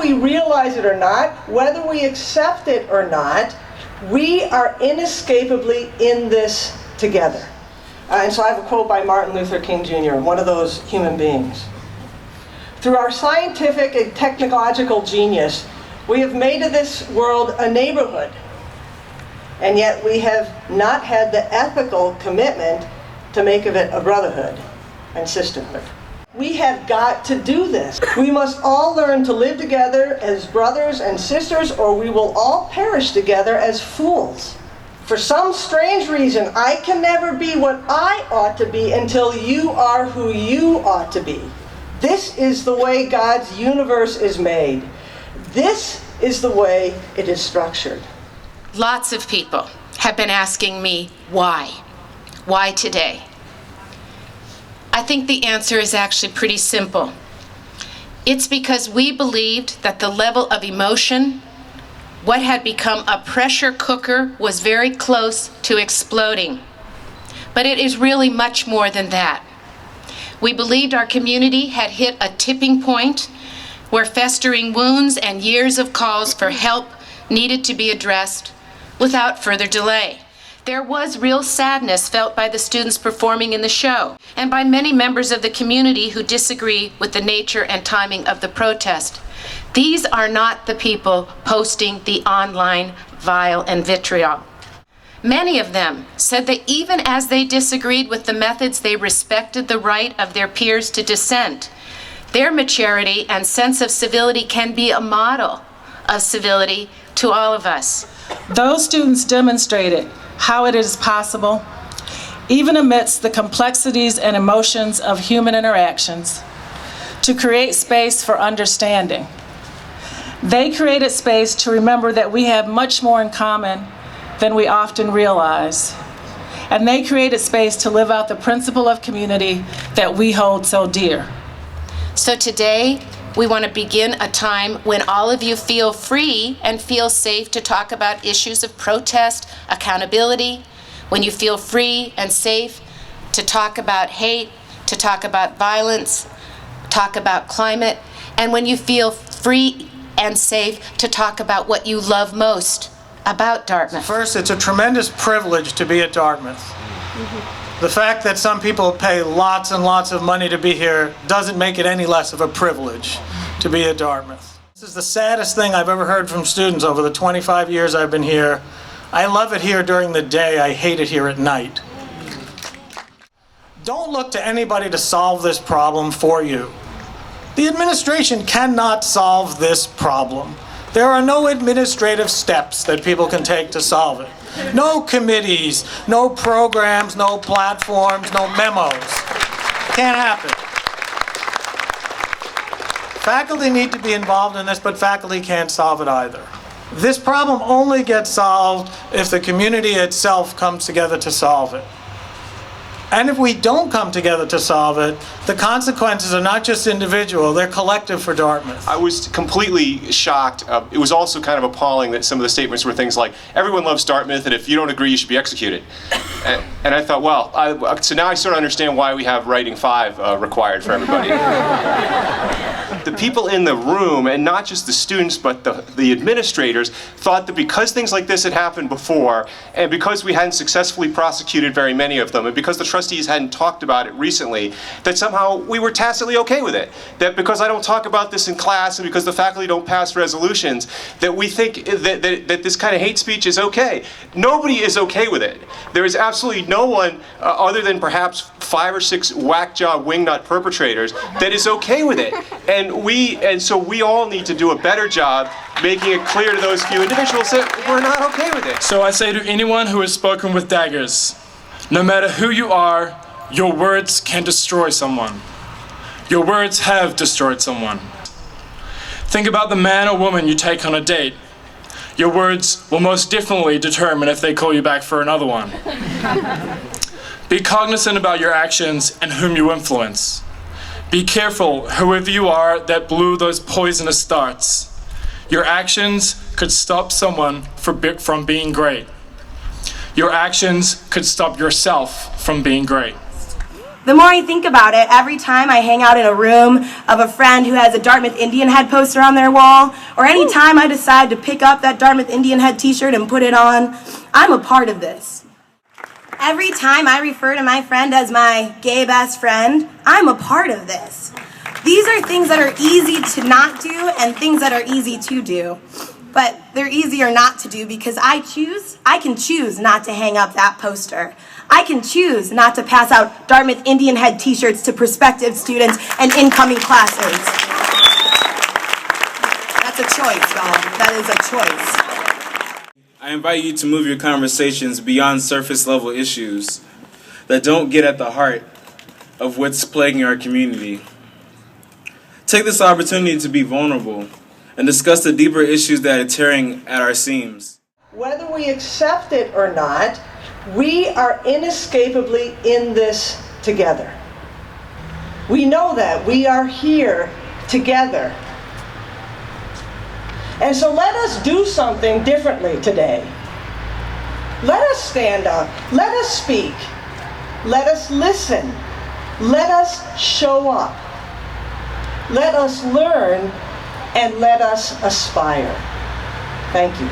we realize it or not, whether we accept it or not, we are inescapably in this together. And so I have a quote by Martin Luther King Jr., one of those human beings. Through our scientific and technological genius, we have made of this world a neighborhood, and yet we have not had the ethical commitment to make of it a brotherhood and sisterhood. We have got to do this. We must all learn to live together as brothers and sisters, or we will all perish together as fools. For some strange reason, I can never be what I ought to be until you are who you ought to be. This is the way God's universe is made. This is the way it is structured. Lots of people have been asking me, why? Why today? I think the answer is actually pretty simple. It's because we believed that the level of emotion, what had become a pressure cooker, was very close to exploding. But it is really much more than that. We believed our community had hit a tipping point where festering wounds and years of calls for help needed to be addressed without further delay. There was real sadness felt by the students performing in the show and by many members of the community who disagree with the nature and timing of the protest. These are not the people posting the online vile and vitriol. Many of them said that even as they disagreed with the methods, they respected the right of their peers to dissent. Their maturity and sense of civility can be a model of civility to all of us. Those students demonstrated how it is possible, even amidst the complexities and emotions of human interactions, to create space for understanding. They created space to remember that we have much more in common than we often realize. And they created space to live out the principle of community that we hold so dear. So today, we want to begin a time when all of you feel free and feel safe to talk about issues of protest, accountability, when you feel free and safe to talk about hate, to talk about violence, talk about climate, and when you feel free and safe to talk about what you love most about Dartmouth. First, it's a tremendous privilege to be at Dartmouth. The fact that some people pay lots and lots of money to be here doesn't make it any less of a privilege to be at Dartmouth. This is the saddest thing I've ever heard from students over the 25 years I've been here. I love it here during the day, I hate it here at night. Don't look to anybody to solve this problem for you. The administration cannot solve this problem. There are no administrative steps that people can take to solve it. No committees, no programs, no platforms, no memos. Can't happen. Faculty need to be involved in this, but faculty can't solve it either. This problem only gets solved if the community itself comes together to solve it. And if we don't come together to solve it, the consequences are not just individual, they're collective for Dartmouth. I was completely shocked. It was also kind of appalling that some of the statements were things like, everyone loves Dartmouth, and if you don't agree, you should be executed. And I thought, well, so now I sort of understand why we have writing 5 required for everybody. The people in the room, and not just the students, but the administrators, thought that because things like this had happened before, and because we hadn't successfully prosecuted very many of them, and because the trustees hadn't talked about it recently, that somehow we were tacitly okay with it. That because I don't talk about this in class, and because the faculty don't pass resolutions, that we think that this kind of hate speech is okay. Nobody is okay with it. There is absolutely no one, other than perhaps 5 or 6 whack-jaw wingnut perpetrators, that is okay with it. And so we all need to do a better job making it clear to those few individuals that we're not okay with it. So I say to anyone who has spoken with daggers, no matter who you are, your words can destroy someone. Your words have destroyed someone. Think about the man or woman you take on a date. Your words will most definitely determine if they call you back for another one. Be cognizant about your actions and whom you influence. Be careful, whoever you are, that blew those poisonous darts. Your actions could stop someone from being great. Your actions could stop yourself from being great. The more I think about it, every time I hang out in a room of a friend who has a Dartmouth Indian Head poster on their wall, or any time I decide to pick up that Dartmouth Indian Head t-shirt and put it on, I'm a part of this. Every time I refer to my friend as my gay best friend, I'm a part of this. These are things that are easy to not do and things that are easy to do. But they're easier not to do because I can choose not to hang up that poster. I can choose not to pass out Dartmouth Indian Head t-shirts to prospective students and incoming classes. That's a choice, y'all. That is a choice. I invite you to move your conversations beyond surface level issues that don't get at the heart of what's plaguing our community. Take this opportunity to be vulnerable and discuss the deeper issues that are tearing at our seams. Whether we accept it or not, we are inescapably in this together. We know that. We are here together. And so let us do something differently today. Let us stand up. Let us speak. Let us listen. Let us show up. Let us learn and let us aspire. Thank you.